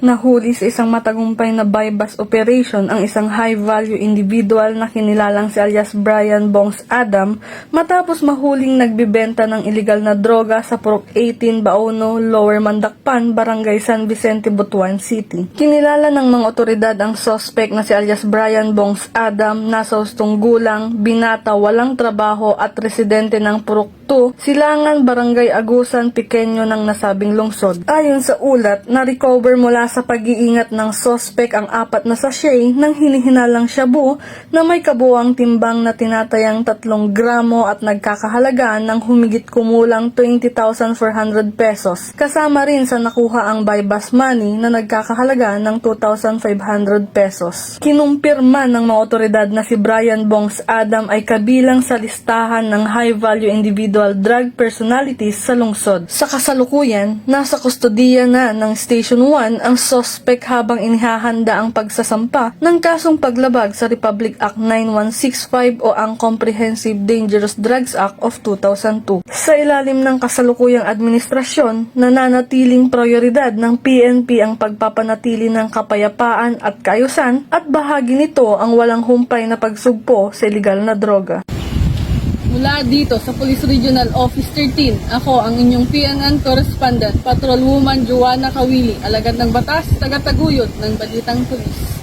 Nahuli sa isang matagumpay na buy-bust operation ang isang high-value individual na kinilalang si alias Brian Bongs Adam matapos mahuling nagbibenta ng iligal na droga sa Purok 18 Baono, Lower Mandakpan, Barangay San Vicente, Butuan City. Kinilala ng mga otoridad ang suspect na si alias Brian Bongs Adam, nasa hustong gulang, binata, walang trabaho at residente ng Purok 2, Silangan, Barangay Agusan, Pequeño ng nasabing lungsod. Ayon sa ulat, na-recover mula sa pag-iingat ng suspect ang 4 na sachet ng hinihinalang shabu na may kabuuang timbang na tinatayang 3 gramo at nagkakahalaga ng humigit kumulang 20,400 pesos. Kasama rin sa nakuha ang buy-bust money na nagkakahalaga ng 2,500 pesos. Kinumpirma ng mga otoridad na si Brian Bongs Adam ay kabilang sa listahan ng high-value individual drug personalities sa lungsod. Sa kasalukuyan, nasa kustodiya na ng Station 1 ang suspect habang inihahanda ang pagsasampa ng kasong paglabag sa Republic Act 9165 o ang Comprehensive Dangerous Drugs Act of 2002. Sa ilalim ng kasalukuyang administrasyon, nananatiling prioridad ng PNP ang pagpapanatili ng kapayapaan at kaayusan at bahagi nito ang walang humpay na pagsugpo sa ilegal na droga. Mula dito sa Police Regional Office 13, ako ang inyong PNN Correspondent, Patrolwoman Joanna Kawili, alagad ng batas, taga-taguyod ng Balitang Pulis.